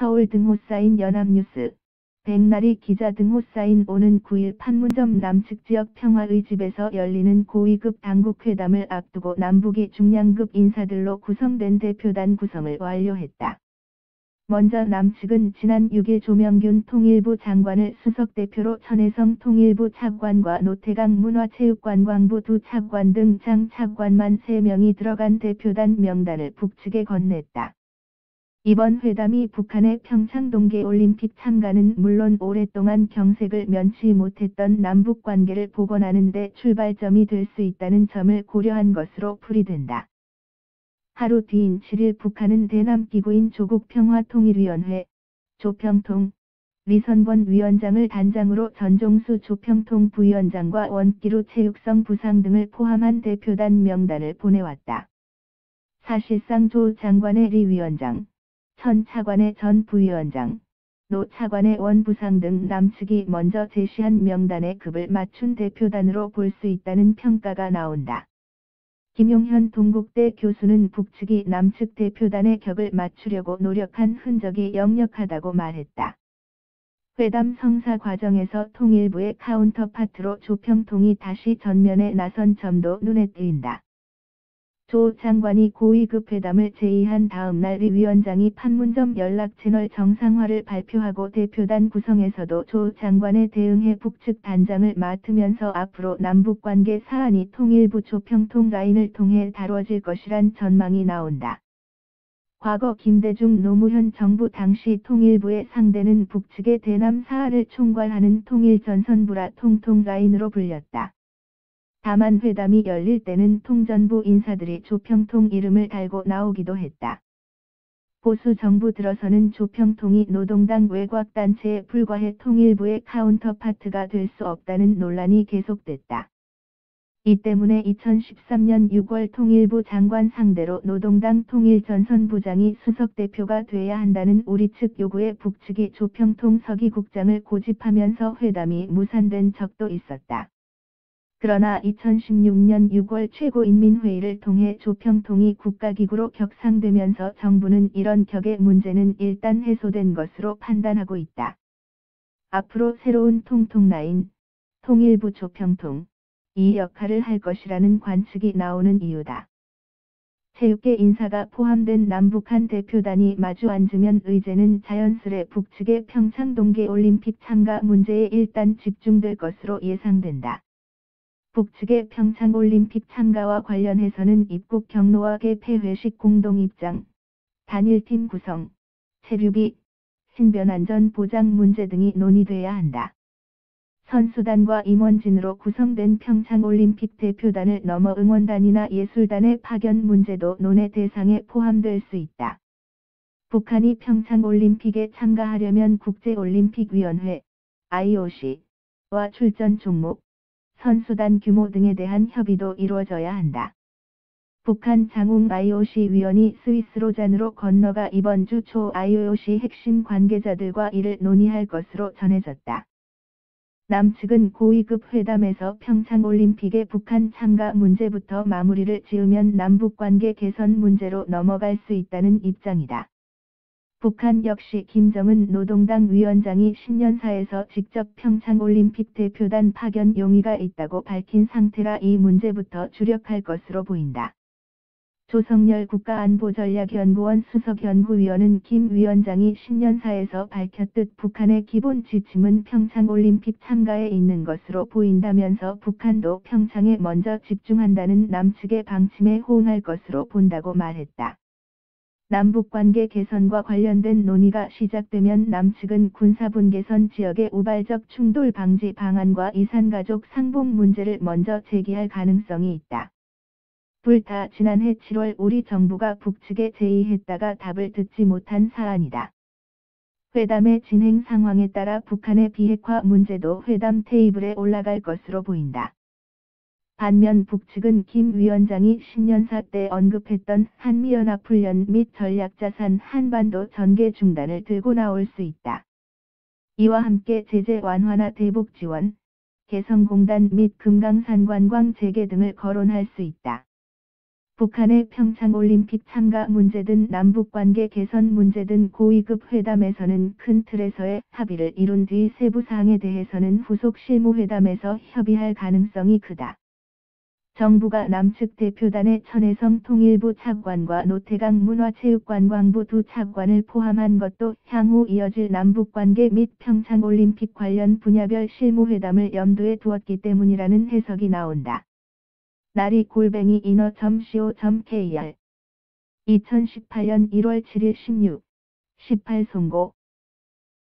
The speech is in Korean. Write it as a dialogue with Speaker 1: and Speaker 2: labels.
Speaker 1: 서울 등호 사인 연합뉴스, 백나리 기자 등호 사인 오는 9일 판문점 남측 지역 평화의 집에서 열리는 고위급 당국회담을 앞두고 남북이 중량급 인사들로 구성된 대표단 구성을 완료했다. 먼저 남측은 지난 6일 조명균 통일부 장관을 수석대표로 천혜성 통일부 차관과 노태강 문화체육관광부 두 차관 등 장 차관만 3명이 들어간 대표단 명단을 북측에 건넸다. 이번 회담이 북한의 평창 동계올림픽 참가는 물론 오랫동안 경색을 면치 못했던 남북관계를 복원하는 데 출발점이 될 수 있다는 점을 고려한 것으로 풀이된다. 하루 뒤인 7일 북한은 대남기구인 조국평화통일위원회, 조평통, 리선권 위원장을 단장으로 전종수 조평통 부위원장과 원기루 체육성 부상 등을 포함한 대표단 명단을 보내왔다. 사실상 조 장관의 리 위원장, 천 차관의 전 부위원장, 노 차관의 원 부상 등 남측이 먼저 제시한 명단에 급을 맞춘 대표단으로 볼 수 있다는 평가가 나온다. 김용현 동국대 교수는 북측이 남측 대표단의 격을 맞추려고 노력한 흔적이 역력하다고 말했다. 회담 성사 과정에서 통일부의 카운터파트로 조평통이 다시 전면에 나선 점도 눈에 띄인다. 조 장관이 고위급 회담을 제의한 다음 날 리 위원장이 판문점 연락채널 정상화를 발표하고 대표단 구성에서도 조 장관에 대응해 북측 단장을 맡으면서 앞으로 남북관계 사안이 통일부 조평통 라인을 통해 다뤄질 것이란 전망이 나온다. 과거 김대중 노무현 정부 당시 통일부의 상대는 북측의 대남 사안을 총괄하는 통일전선부라 통통 라인으로 불렸다. 다만 회담이 열릴 때는 통전부 인사들이 조평통 이름을 달고 나오기도 했다. 보수 정부 들어서는 조평통이 노동당 외곽단체에 불과해 통일부의 카운터파트가 될 수 없다는 논란이 계속됐다. 이 때문에 2013년 6월 통일부 장관 상대로 노동당 통일전선부장이 수석대표가 돼야 한다는 우리 측 요구에 북측이 조평통 서기국장을 고집하면서 회담이 무산된 적도 있었다. 그러나 2016년 6월 최고인민회의를 통해 조평통이 국가기구로 격상되면서 정부는 이런 격의 문제는 일단 해소된 것으로 판단하고 있다. 앞으로 새로운 통통라인, 통일부 조평통, 이 역할을 할 것이라는 관측이 나오는 이유다. 체육계 인사가 포함된 남북한 대표단이 마주 앉으면 의제는 자연스레 북측의 평창 동계올림픽 참가 문제에 일단 집중될 것으로 예상된다. 북측의 평창올림픽 참가와 관련해서는 입국 경로와 개폐회식 공동입장, 단일팀 구성, 체류비, 신변안전 보장 문제 등이 논의돼야 한다. 선수단과 임원진으로 구성된 평창올림픽 대표단을 넘어 응원단이나 예술단의 파견 문제도 논의 대상에 포함될 수 있다. 북한이 평창올림픽에 참가하려면 국제올림픽위원회, IOC와 출전 종목, 선수단 규모 등에 대한 협의도 이루어져야 한다. 북한 장웅 IOC 위원이 스위스로잔으로 건너가 이번 주 초 IOC 핵심 관계자들과 이를 논의할 것으로 전해졌다. 남측은 고위급 회담에서 평창올림픽의 북한 참가 문제부터 마무리를 지으면 남북관계 개선 문제로 넘어갈 수 있다는 입장이다. 북한 역시 김정은 노동당 위원장이 신년사에서 직접 평창올림픽 대표단 파견 용의가 있다고 밝힌 상태라 이 문제부터 주력할 것으로 보인다. 조성열 국가안보전략연구원 수석연구위원은 김 위원장이 신년사에서 밝혔듯 북한의 기본 지침은 평창올림픽 참가에 있는 것으로 보인다면서 북한도 평창에 먼저 집중한다는 남측의 방침에 호응할 것으로 본다고 말했다. 남북관계 개선과 관련된 논의가 시작되면 남측은 군사분계선 지역의 우발적 충돌 방지 방안과 이산가족 상봉 문제를 먼저 제기할 가능성이 있다. 둘 다 지난해 7월 우리 정부가 북측에 제의했다가 답을 듣지 못한 사안이다. 회담의 진행 상황에 따라 북한의 비핵화 문제도 회담 테이블에 올라갈 것으로 보인다. 반면 북측은 김 위원장이 신년사 때 언급했던 한미연합훈련 및 전략자산 한반도 전개 중단을 들고 나올 수 있다. 이와 함께 제재 완화나 대북 지원, 개성공단 및 금강산 관광 재개 등을 거론할 수 있다. 북한의 평창올림픽 참가 문제 등 남북관계 개선 문제 등 고위급 회담에서는 큰 틀에서의 합의를 이룬 뒤 세부 사항에 대해서는 후속 실무회담에서 협의할 가능성이 크다. 정부가 남측 대표단의 천혜성 통일부 차관과 노태강 문화체육관광부 두 차관을 포함한 것도 향후 이어질 남북관계 및 평창올림픽 관련 분야별 실무회담을 염두에 두었기 때문이라는 해석이 나온다. 나리@inner.co.kr 2018년 1월 7일 18 송고